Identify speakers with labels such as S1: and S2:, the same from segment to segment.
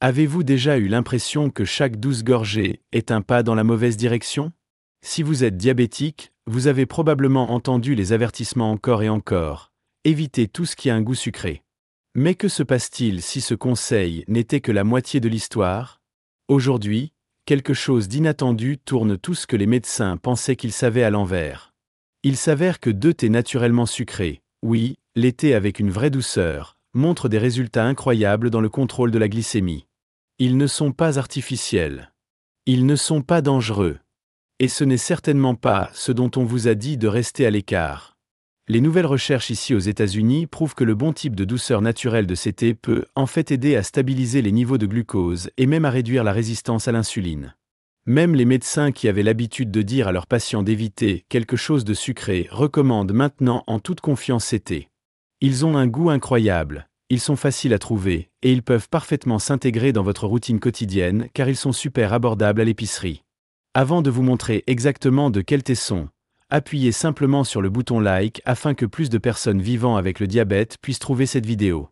S1: Avez-vous déjà eu l'impression que chaque douce gorgée est un pas dans la mauvaise direction? Si vous êtes diabétique, vous avez probablement entendu les avertissements encore et encore. Évitez tout ce qui a un goût sucré. Mais que se passe-t-il si ce conseil n'était que la moitié de l'histoire? Aujourd'hui, quelque chose d'inattendu tourne tout ce que les médecins pensaient qu'ils savaient à l'envers. Il s'avère que deux thés naturellement sucrés, oui, les thés avec une vraie douceur, montrent des résultats incroyables dans le contrôle de la glycémie. Ils ne sont pas artificiels. Ils ne sont pas dangereux. Et ce n'est certainement pas ce dont on vous a dit de rester à l'écart. Les nouvelles recherches ici aux États-Unis prouvent que le bon type de douceur naturelle de ces thés peut en fait aider à stabiliser les niveaux de glucose et même à réduire la résistance à l'insuline. Même les médecins qui avaient l'habitude de dire à leurs patients d'éviter quelque chose de sucré recommandent maintenant en toute confiance ces thés. Ils ont un goût incroyable, ils sont faciles à trouver, et ils peuvent parfaitement s'intégrer dans votre routine quotidienne car ils sont super abordables à l'épicerie. Avant de vous montrer exactement de quels thés sont, appuyez simplement sur le bouton like afin que plus de personnes vivant avec le diabète puissent trouver cette vidéo.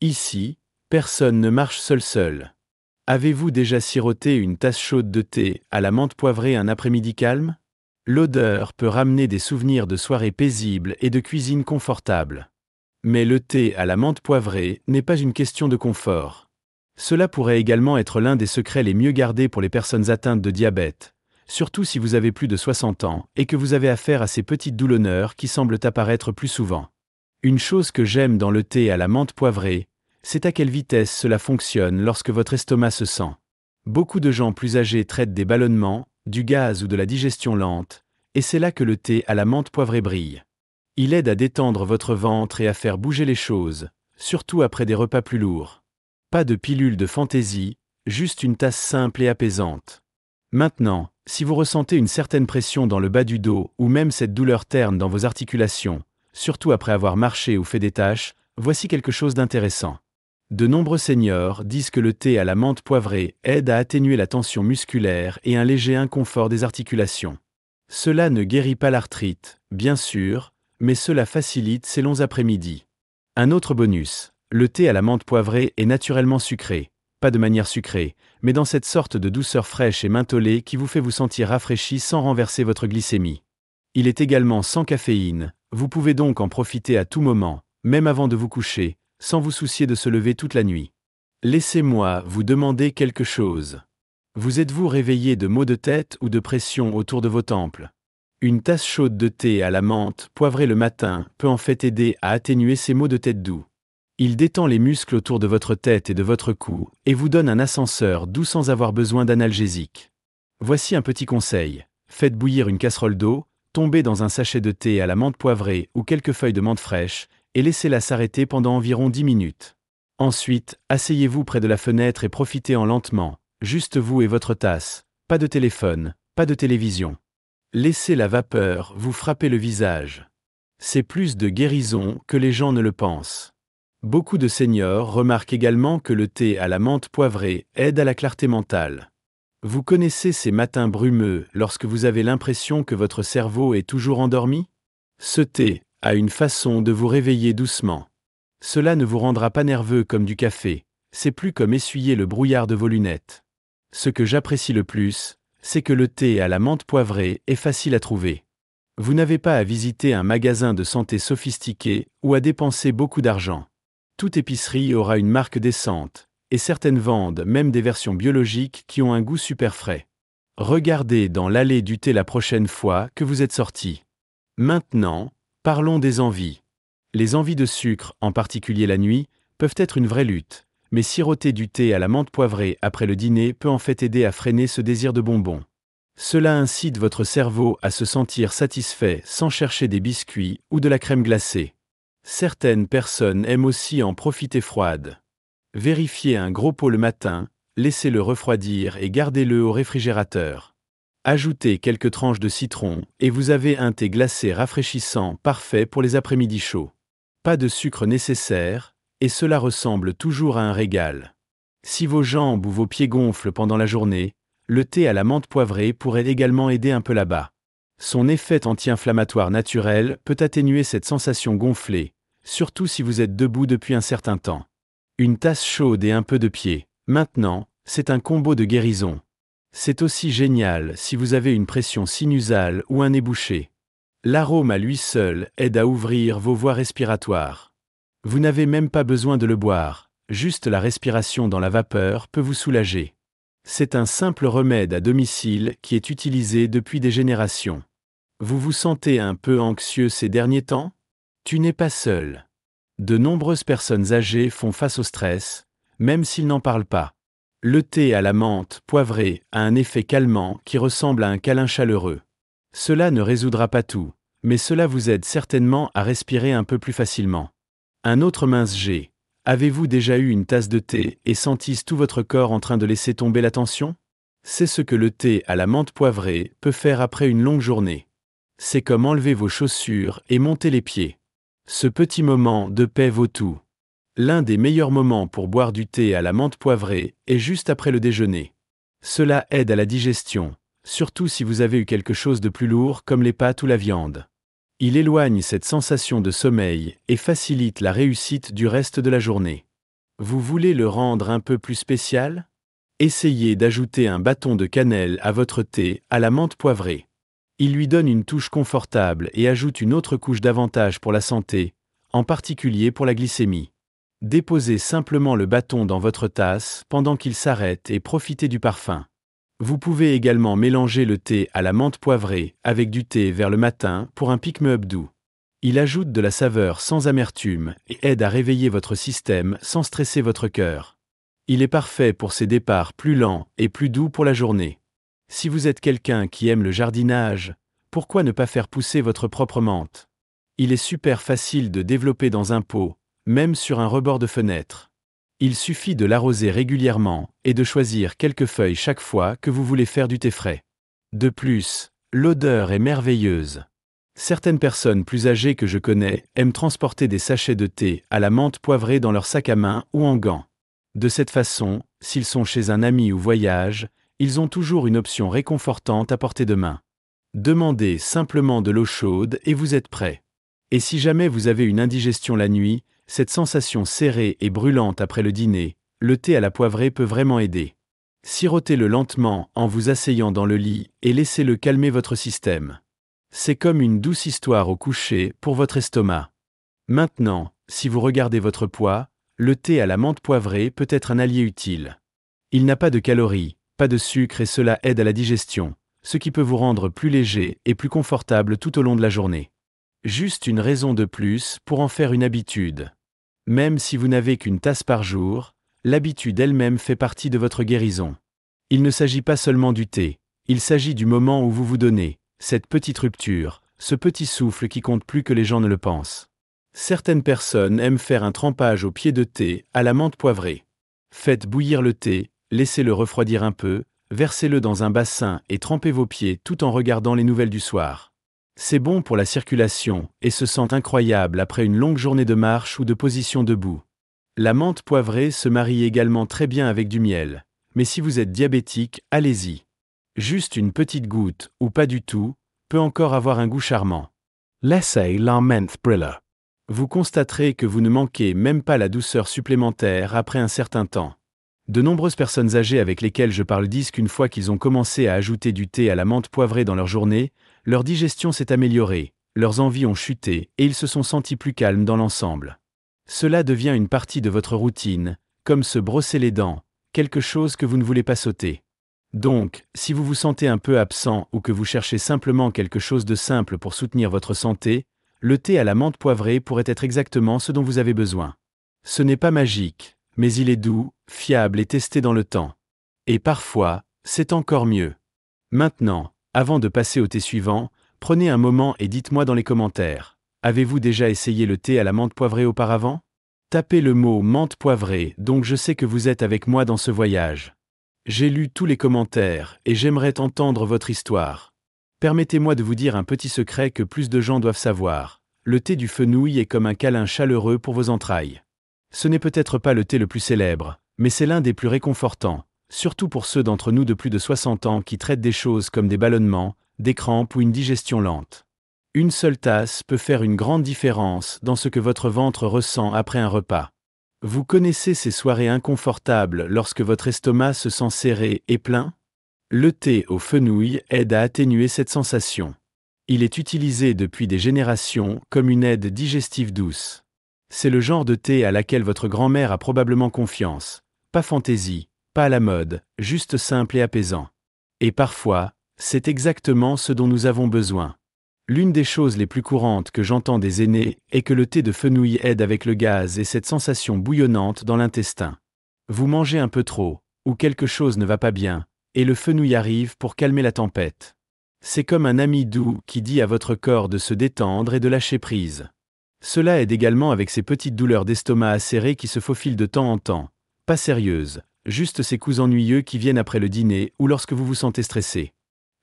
S1: Ici, personne ne marche seul. Avez-vous déjà siroté une tasse chaude de thé à la menthe poivrée un après-midi calme? L'odeur peut ramener des souvenirs de soirées paisibles et de cuisine confortable. Mais le thé à la menthe poivrée n'est pas une question de confort. Cela pourrait également être l'un des secrets les mieux gardés pour les personnes atteintes de diabète, surtout si vous avez plus de 60 ans et que vous avez affaire à ces petites douleurs qui semblent apparaître plus souvent. Une chose que j'aime dans le thé à la menthe poivrée, c'est à quelle vitesse cela fonctionne lorsque votre estomac se sent. Beaucoup de gens plus âgés traitent des ballonnements, du gaz ou de la digestion lente, et c'est là que le thé à la menthe poivrée brille. Il aide à détendre votre ventre et à faire bouger les choses, surtout après des repas plus lourds. Pas de pilule de fantaisie, juste une tasse simple et apaisante. Maintenant, si vous ressentez une certaine pression dans le bas du dos ou même cette douleur terne dans vos articulations, surtout après avoir marché ou fait des tâches, voici quelque chose d'intéressant. De nombreux seniors disent que le thé à la menthe poivrée aide à atténuer la tension musculaire et un léger inconfort des articulations. Cela ne guérit pas l'arthrite, bien sûr, mais cela facilite ces longs après-midi. Un autre bonus, le thé à la menthe poivrée est naturellement sucré, pas de manière sucrée, mais dans cette sorte de douceur fraîche et mentholée qui vous fait vous sentir rafraîchi sans renverser votre glycémie. Il est également sans caféine, vous pouvez donc en profiter à tout moment, même avant de vous coucher, sans vous soucier de se lever toute la nuit. Laissez-moi vous demander quelque chose. Vous êtes-vous réveillé de maux de tête ou de pression autour de vos tempes? Une tasse chaude de thé à la menthe poivrée le matin peut en fait aider à atténuer ces maux de tête doux. Il détend les muscles autour de votre tête et de votre cou et vous donne un ascenseur doux sans avoir besoin d'analgésique. Voici un petit conseil. Faites bouillir une casserole d'eau, tombez dans un sachet de thé à la menthe poivrée ou quelques feuilles de menthe fraîche et laissez-la s'arrêter pendant environ 10 minutes. Ensuite, asseyez-vous près de la fenêtre et profitez-en lentement, juste vous et votre tasse, pas de téléphone, pas de télévision. Laissez la vapeur vous frapper le visage. C'est plus de guérison que les gens ne le pensent. Beaucoup de seniors remarquent également que le thé à la menthe poivrée aide à la clarté mentale. Vous connaissez ces matins brumeux lorsque vous avez l'impression que votre cerveau est toujours endormi? Ce thé a une façon de vous réveiller doucement. Cela ne vous rendra pas nerveux comme du café, c'est plus comme essuyer le brouillard de vos lunettes. Ce que j'apprécie le plus, c'est que le thé à la menthe poivrée est facile à trouver. Vous n'avez pas à visiter un magasin de santé sophistiqué ou à dépenser beaucoup d'argent. Toute épicerie aura une marque décente, et certaines vendent même des versions biologiques qui ont un goût super frais. Regardez dans l'allée du thé la prochaine fois que vous êtes sorti. Maintenant, parlons des envies. Les envies de sucre, en particulier la nuit, peuvent être une vraie lutte, mais siroter du thé à la menthe poivrée après le dîner peut en fait aider à freiner ce désir de bonbons. Cela incite votre cerveau à se sentir satisfait sans chercher des biscuits ou de la crème glacée. Certaines personnes aiment aussi en profiter froide. Vérifiez un gros pot le matin, laissez-le refroidir et gardez-le au réfrigérateur. Ajoutez quelques tranches de citron et vous avez un thé glacé rafraîchissant parfait pour les après-midi chauds. Pas de sucre nécessaire, et cela ressemble toujours à un régal. Si vos jambes ou vos pieds gonflent pendant la journée, le thé à la menthe poivrée pourrait également aider un peu là-bas. Son effet anti-inflammatoire naturel peut atténuer cette sensation gonflée, surtout si vous êtes debout depuis un certain temps. Une tasse chaude et un peu de pied, Maintenant, c'est un combo de guérison. C'est aussi génial si vous avez une pression sinusale ou un nez bouché. L'arôme à lui seul aide à ouvrir vos voies respiratoires. Vous n'avez même pas besoin de le boire, juste la respiration dans la vapeur peut vous soulager. C'est un simple remède à domicile qui est utilisé depuis des générations. Vous vous sentez un peu anxieux ces derniers temps? Tu n'es pas seul. De nombreuses personnes âgées font face au stress, même s'ils n'en parlent pas. Le thé à la menthe poivrée a un effet calmant qui ressemble à un câlin chaleureux. Cela ne résoudra pas tout, mais cela vous aide certainement à respirer un peu plus facilement. Un autre mince G. Avez-vous déjà eu une tasse de thé et senti tout votre corps en train de laisser tomber la tension? C'est ce que le thé à la menthe poivrée peut faire après une longue journée. C'est comme enlever vos chaussures et monter les pieds. Ce petit moment de paix vaut tout. L'un des meilleurs moments pour boire du thé à la menthe poivrée est juste après le déjeuner. Cela aide à la digestion, surtout si vous avez eu quelque chose de plus lourd comme les pâtes ou la viande. Il éloigne cette sensation de sommeil et facilite la réussite du reste de la journée. Vous voulez le rendre un peu plus spécial? Essayez d'ajouter un bâton de cannelle à votre thé à la menthe poivrée. Il lui donne une touche confortable et ajoute une autre couche d'avantage pour la santé, en particulier pour la glycémie. Déposez simplement le bâton dans votre tasse pendant qu'il s'arrête et profitez du parfum. Vous pouvez également mélanger le thé à la menthe poivrée avec du thé vers le matin pour un pick-me-up doux. Il ajoute de la saveur sans amertume et aide à réveiller votre système sans stresser votre cœur. Il est parfait pour ces départs plus lents et plus doux pour la journée. Si vous êtes quelqu'un qui aime le jardinage, pourquoi ne pas faire pousser votre propre menthe? Il est super facile de développer dans un pot, même sur un rebord de fenêtre. Il suffit de l'arroser régulièrement et de choisir quelques feuilles chaque fois que vous voulez faire du thé frais. De plus, l'odeur est merveilleuse. Certaines personnes plus âgées que je connais aiment transporter des sachets de thé à la menthe poivrée dans leur sac à main ou en gants. De cette façon, s'ils sont chez un ami ou voyage, ils ont toujours une option réconfortante à portée de main. Demandez simplement de l'eau chaude et vous êtes prêt. Et si jamais vous avez une indigestion la nuit, cette sensation serrée et brûlante après le dîner, le thé à la poivrée peut vraiment aider. Sirotez-le lentement en vous asseyant dans le lit et laissez-le calmer votre système. C'est comme une douce histoire au coucher pour votre estomac. Maintenant, si vous regardez votre poids, le thé à la menthe poivrée peut être un allié utile. Il n'a pas de calories, pas de sucre et cela aide à la digestion, ce qui peut vous rendre plus léger et plus confortable tout au long de la journée. Juste une raison de plus pour en faire une habitude. Même si vous n'avez qu'une tasse par jour, l'habitude elle-même fait partie de votre guérison. Il ne s'agit pas seulement du thé, il s'agit du moment où vous vous donnez, cette petite rupture, ce petit souffle qui compte plus que les gens ne le pensent. Certaines personnes aiment faire un trempage au pied de thé à la menthe poivrée. Faites bouillir le thé, laissez-le refroidir un peu, versez-le dans un bassin et trempez vos pieds tout en regardant les nouvelles du soir. C'est bon pour la circulation et se sent incroyable après une longue journée de marche ou de position debout. La menthe poivrée se marie également très bien avec du miel, mais si vous êtes diabétique, allez-y. Juste une petite goutte, ou pas du tout, peut encore avoir un goût charmant. Laissez la menthe briller. Vous constaterez que vous ne manquez même pas la douceur supplémentaire après un certain temps. De nombreuses personnes âgées avec lesquelles je parle disent qu'une fois qu'ils ont commencé à ajouter du thé à la menthe poivrée dans leur journée, leur digestion s'est améliorée, leurs envies ont chuté et ils se sont sentis plus calmes dans l'ensemble. Cela devient une partie de votre routine, comme se brosser les dents, quelque chose que vous ne voulez pas sauter. Donc, si vous vous sentez un peu absent ou que vous cherchez simplement quelque chose de simple pour soutenir votre santé, le thé à la menthe poivrée pourrait être exactement ce dont vous avez besoin. Ce n'est pas magique, mais il est doux, fiable et testé dans le temps. Et parfois, c'est encore mieux. Maintenant, avant de passer au thé suivant, prenez un moment et dites-moi dans les commentaires. Avez-vous déjà essayé le thé à la menthe poivrée auparavant? Tapez le mot menthe poivrée, donc je sais que vous êtes avec moi dans ce voyage. J'ai lu tous les commentaires et j'aimerais entendre votre histoire. Permettez-moi de vous dire un petit secret que plus de gens doivent savoir. Le thé du fenouil est comme un câlin chaleureux pour vos entrailles. Ce n'est peut-être pas le thé le plus célèbre, mais c'est l'un des plus réconfortants, surtout pour ceux d'entre nous de plus de 60 ans qui traitent des choses comme des ballonnements, des crampes ou une digestion lente. Une seule tasse peut faire une grande différence dans ce que votre ventre ressent après un repas. Vous connaissez ces soirées inconfortables lorsque votre estomac se sent serré et plein? Le thé au fenouil aide à atténuer cette sensation. Il est utilisé depuis des générations comme une aide digestive douce. C'est le genre de thé à laquelle votre grand-mère a probablement confiance. Pas fantaisie, pas à la mode, juste simple et apaisant. Et parfois, c'est exactement ce dont nous avons besoin. L'une des choses les plus courantes que j'entends des aînés est que le thé de fenouil aide avec le gaz et cette sensation bouillonnante dans l'intestin. Vous mangez un peu trop, ou quelque chose ne va pas bien, et le fenouil arrive pour calmer la tempête. C'est comme un ami doux qui dit à votre corps de se détendre et de lâcher prise. Cela aide également avec ces petites douleurs d'estomac acérées qui se faufilent de temps en temps. Pas sérieuses, juste ces coups ennuyeux qui viennent après le dîner ou lorsque vous vous sentez stressé.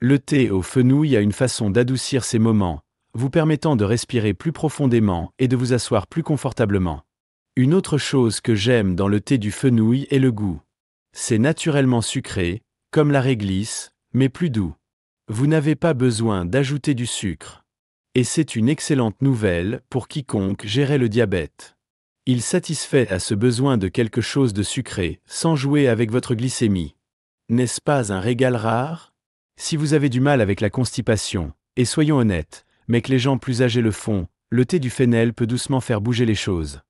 S1: Le thé au fenouil a une façon d'adoucir ces moments, vous permettant de respirer plus profondément et de vous asseoir plus confortablement. Une autre chose que j'aime dans le thé du fenouil est le goût. C'est naturellement sucré, comme la réglisse, mais plus doux. Vous n'avez pas besoin d'ajouter du sucre. Et c'est une excellente nouvelle pour quiconque gérait le diabète. Il satisfait à ce besoin de quelque chose de sucré, sans jouer avec votre glycémie. N'est-ce pas un régal rare? Si vous avez du mal avec la constipation, et soyons honnêtes, mais que les gens plus âgés le font, le thé du fennel peut doucement faire bouger les choses.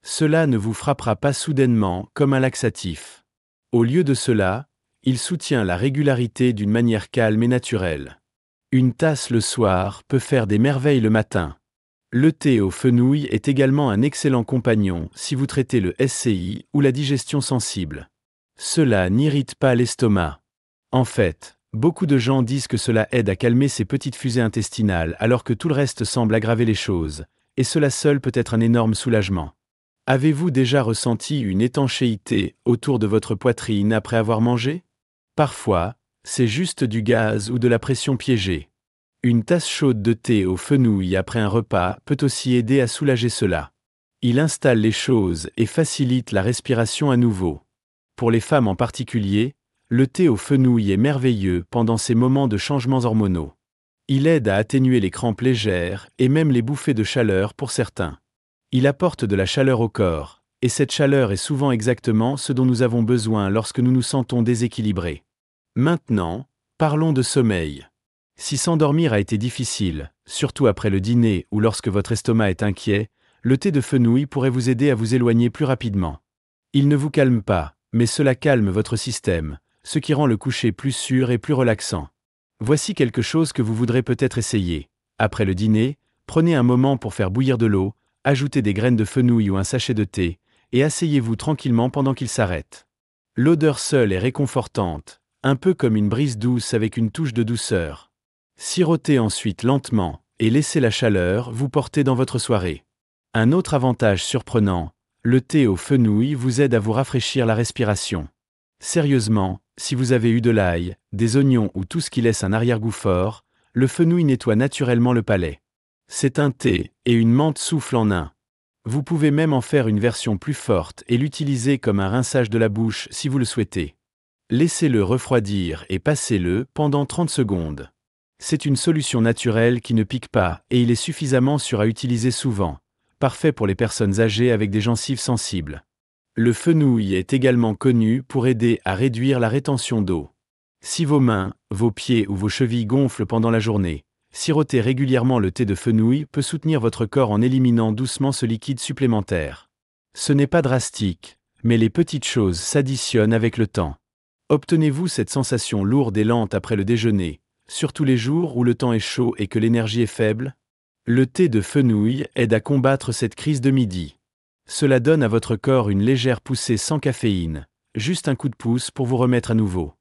S1: Cela ne vous frappera pas soudainement comme un laxatif. Au lieu de cela, il soutient la régularité d'une manière calme et naturelle. Une tasse le soir peut faire des merveilles le matin. Le thé au fenouil est également un excellent compagnon si vous traitez le SCI ou la digestion sensible. Cela n'irrite pas l'estomac. En fait, beaucoup de gens disent que cela aide à calmer ces petites fusées intestinales alors que tout le reste semble aggraver les choses, et cela seul peut être un énorme soulagement. Avez-vous déjà ressenti une étanchéité autour de votre poitrine après avoir mangé? Parfois, c'est juste du gaz ou de la pression piégée. Une tasse chaude de thé au fenouil après un repas peut aussi aider à soulager cela. Il installe les choses et facilite la respiration à nouveau. Pour les femmes en particulier, le thé au fenouil est merveilleux pendant ces moments de changements hormonaux. Il aide à atténuer les crampes légères et même les bouffées de chaleur pour certains. Il apporte de la chaleur au corps, et cette chaleur est souvent exactement ce dont nous avons besoin lorsque nous nous sentons déséquilibrés. Maintenant, parlons de sommeil. Si s'endormir a été difficile, surtout après le dîner ou lorsque votre estomac est inquiet, le thé de fenouil pourrait vous aider à vous éloigner plus rapidement. Il ne vous calme pas, mais cela calme votre système, ce qui rend le coucher plus sûr et plus relaxant. Voici quelque chose que vous voudrez peut-être essayer. Après le dîner, prenez un moment pour faire bouillir de l'eau, ajoutez des graines de fenouil ou un sachet de thé, et asseyez-vous tranquillement pendant qu'il s'arrête. L'odeur seule est réconfortante, un peu comme une brise douce avec une touche de douceur. Sirotez ensuite lentement, et laissez la chaleur vous porter dans votre soirée. Un autre avantage surprenant, le thé au fenouil vous aide à vous rafraîchir la respiration. Sérieusement, si vous avez eu de l'ail, des oignons ou tout ce qui laisse un arrière-goût fort, le fenouil nettoie naturellement le palais. C'est un thé, et une menthe souffle en un. Vous pouvez même en faire une version plus forte et l'utiliser comme un rinçage de la bouche si vous le souhaitez. Laissez-le refroidir et passez-le pendant 30 secondes. C'est une solution naturelle qui ne pique pas et il est suffisamment sûr à utiliser souvent, parfait pour les personnes âgées avec des gencives sensibles. Le fenouil est également connu pour aider à réduire la rétention d'eau. Si vos mains, vos pieds ou vos chevilles gonflent pendant la journée, siroter régulièrement le thé de fenouil peut soutenir votre corps en éliminant doucement ce liquide supplémentaire. Ce n'est pas drastique, mais les petites choses s'additionnent avec le temps. Obtenez-vous cette sensation lourde et lente après le déjeuner, surtout les jours où le temps est chaud et que l'énergie est faible? Le thé de fenouil aide à combattre cette crise de midi. Cela donne à votre corps une légère poussée sans caféine, juste un coup de pouce pour vous remettre à nouveau.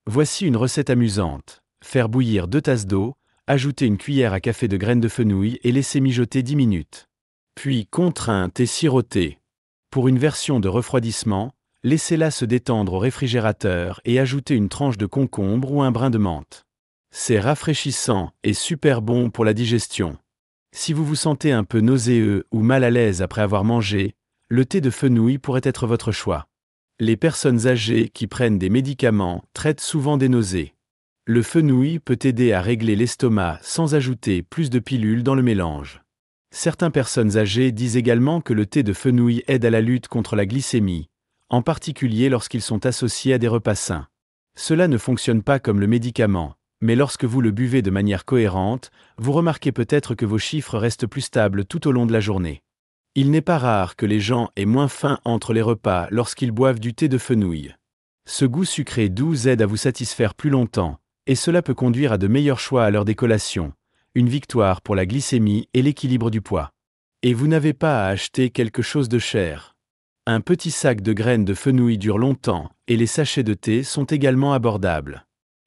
S1: Voici une recette amusante. Faire bouillir 2 tasses d'eau, ajouter une cuillère à café de graines de fenouil et laisser mijoter 10 minutes. Puis contrainte et siroter. Pour une version de refroidissement, laissez-la se détendre au réfrigérateur et ajoutez une tranche de concombre ou un brin de menthe. C'est rafraîchissant et super bon pour la digestion. Si vous vous sentez un peu nauséeux ou mal à l'aise après avoir mangé, le thé de fenouil pourrait être votre choix. Les personnes âgées qui prennent des médicaments traitent souvent des nausées. Le fenouil peut aider à régler l'estomac sans ajouter plus de pilules dans le mélange. Certaines personnes âgées disent également que le thé de fenouil aide à la lutte contre la glycémie, en particulier lorsqu'ils sont associés à des repas sains. Cela ne fonctionne pas comme le médicament, mais lorsque vous le buvez de manière cohérente, vous remarquez peut-être que vos chiffres restent plus stables tout au long de la journée. Il n'est pas rare que les gens aient moins faim entre les repas lorsqu'ils boivent du thé de fenouil. Ce goût sucré doux aide à vous satisfaire plus longtemps, et cela peut conduire à de meilleurs choix à l'heure des collations, une victoire pour la glycémie et l'équilibre du poids. Et vous n'avez pas à acheter quelque chose de cher. Un petit sac de graines de fenouil dure longtemps, et les sachets de thé sont également abordables.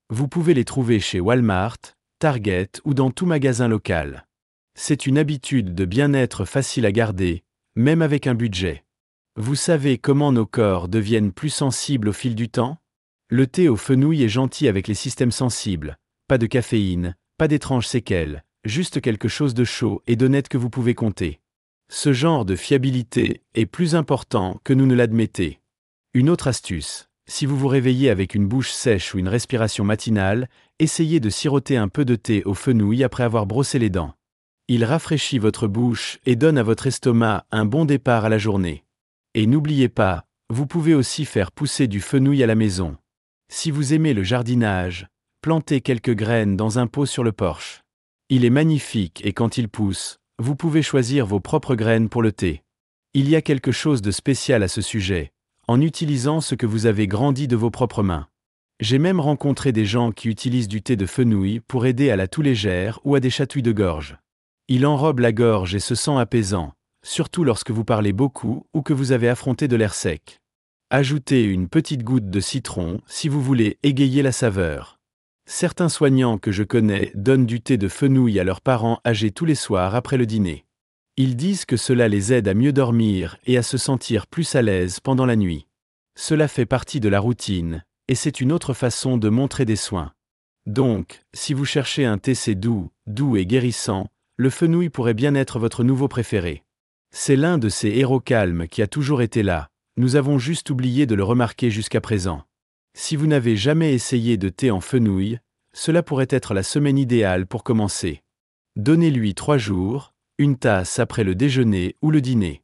S1: Vous pouvez les trouver chez Walmart, Target ou dans tout magasin local. C'est une habitude de bien-être facile à garder, même avec un budget. Vous savez comment nos corps deviennent plus sensibles au fil du temps? Le thé au fenouil est gentil avec les systèmes sensibles. Pas de caféine, pas d'étranges séquelles, juste quelque chose de chaud et d'honnête que vous pouvez compter. Ce genre de fiabilité est plus important que nous ne l'admettez. Une autre astuce, si vous vous réveillez avec une bouche sèche ou une respiration matinale, essayez de siroter un peu de thé au fenouil après avoir brossé les dents. Il rafraîchit votre bouche et donne à votre estomac un bon départ à la journée. Et n'oubliez pas, vous pouvez aussi faire pousser du fenouil à la maison. Si vous aimez le jardinage, plantez quelques graines dans un pot sur le porche. Il est magnifique et quand il pousse, vous pouvez choisir vos propres graines pour le thé. Il y a quelque chose de spécial à ce sujet, en utilisant ce que vous avez grandi de vos propres mains. J'ai même rencontré des gens qui utilisent du thé de fenouil pour aider à la toux légère ou à des chatouilles de gorge. Il enrobe la gorge et se sent apaisant, surtout lorsque vous parlez beaucoup ou que vous avez affronté de l'air sec. Ajoutez une petite goutte de citron si vous voulez égayer la saveur. Certains soignants que je connais donnent du thé de fenouil à leurs parents âgés tous les soirs après le dîner. Ils disent que cela les aide à mieux dormir et à se sentir plus à l'aise pendant la nuit. Cela fait partie de la routine, et c'est une autre façon de montrer des soins. Donc, si vous cherchez un thé doux et guérissant, le fenouil pourrait bien être votre nouveau préféré. C'est l'un de ces héros calmes qui a toujours été là, nous avons juste oublié de le remarquer jusqu'à présent. Si vous n'avez jamais essayé de thé en fenouil, cela pourrait être la semaine idéale pour commencer. Donnez-lui 3 jours, une tasse après le déjeuner ou le dîner.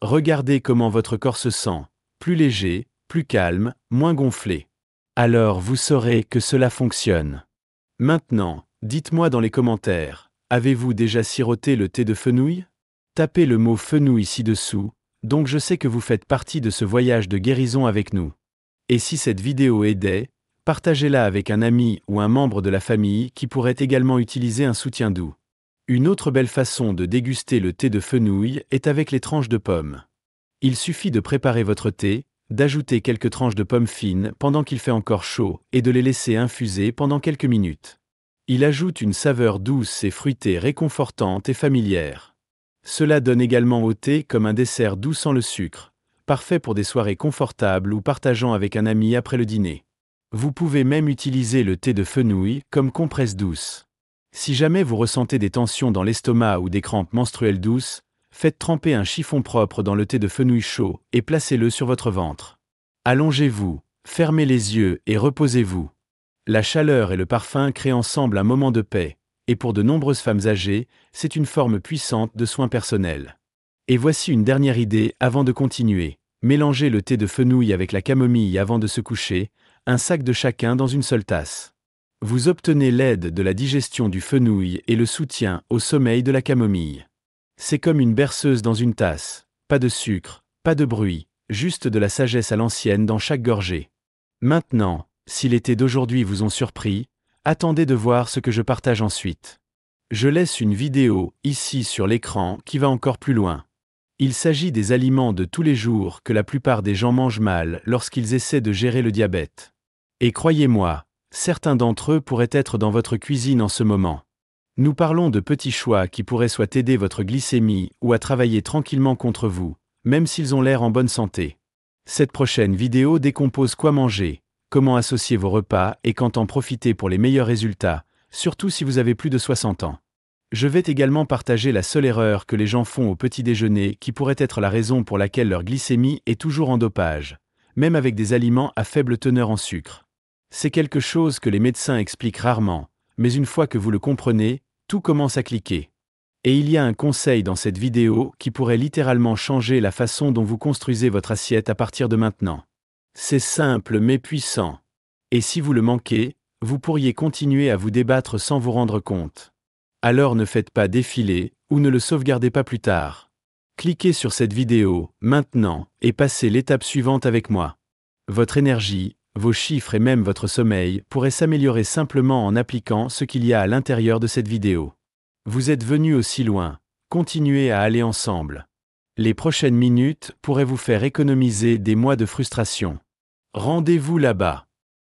S1: Regardez comment votre corps se sent, plus léger, plus calme, moins gonflé. Alors vous saurez que cela fonctionne. Maintenant, dites-moi dans les commentaires, avez-vous déjà siroté le thé de fenouil? Tapez le mot fenouil ci-dessous, donc je sais que vous faites partie de ce voyage de guérison avec nous. Et si cette vidéo aidait, partagez-la avec un ami ou un membre de la famille qui pourrait également utiliser un soutien doux. Une autre belle façon de déguster le thé de fenouil est avec les tranches de pommes. Il suffit de préparer votre thé, d'ajouter quelques tranches de pommes fines pendant qu'il fait encore chaud et de les laisser infuser pendant quelques minutes. Il ajoute une saveur douce et fruitée réconfortante et familière. Cela donne également au thé comme un dessert doux sans le sucre, parfait pour des soirées confortables ou partageant avec un ami après le dîner. Vous pouvez même utiliser le thé de fenouil comme compresse douce. Si jamais vous ressentez des tensions dans l'estomac ou des crampes menstruelles douces, faites tremper un chiffon propre dans le thé de fenouil chaud et placez-le sur votre ventre. Allongez-vous, fermez les yeux et reposez-vous. La chaleur et le parfum créent ensemble un moment de paix, et pour de nombreuses femmes âgées, c'est une forme puissante de soin personnel. Et voici une dernière idée avant de continuer. Mélangez le thé de fenouil avec la camomille avant de se coucher, un sac de chacun dans une seule tasse. Vous obtenez l'aide de la digestion du fenouil et le soutien au sommeil de la camomille. C'est comme une berceuse dans une tasse, pas de sucre, pas de bruit, juste de la sagesse à l'ancienne dans chaque gorgée. Maintenant, si les thés d'aujourd'hui vous ont surpris, attendez de voir ce que je partage ensuite. Je laisse une vidéo ici sur l'écran qui va encore plus loin. Il s'agit des aliments de tous les jours que la plupart des gens mangent mal lorsqu'ils essaient de gérer le diabète. Et croyez-moi, certains d'entre eux pourraient être dans votre cuisine en ce moment. Nous parlons de petits choix qui pourraient soit aider votre glycémie ou à travailler tranquillement contre vous, même s'ils ont l'air en bonne santé. Cette prochaine vidéo décompose quoi manger, comment associer vos repas et quand en profiter pour les meilleurs résultats, surtout si vous avez plus de 60 ans. Je vais également partager la seule erreur que les gens font au petit déjeuner qui pourrait être la raison pour laquelle leur glycémie est toujours en dopage, même avec des aliments à faible teneur en sucre. C'est quelque chose que les médecins expliquent rarement, mais une fois que vous le comprenez, tout commence à cliquer. Et il y a un conseil dans cette vidéo qui pourrait littéralement changer la façon dont vous construisez votre assiette à partir de maintenant. C'est simple mais puissant. Et si vous le manquez, vous pourriez continuer à vous débattre sans vous rendre compte. Alors ne faites pas défiler, ou ne le sauvegardez pas plus tard. Cliquez sur cette vidéo, maintenant, et passez l'étape suivante avec moi. Votre énergie, vos chiffres et même votre sommeil pourraient s'améliorer simplement en appliquant ce qu'il y a à l'intérieur de cette vidéo. Vous êtes venu aussi loin, continuez à aller ensemble. Les prochaines minutes pourraient vous faire économiser des mois de frustration. Rendez-vous là-bas.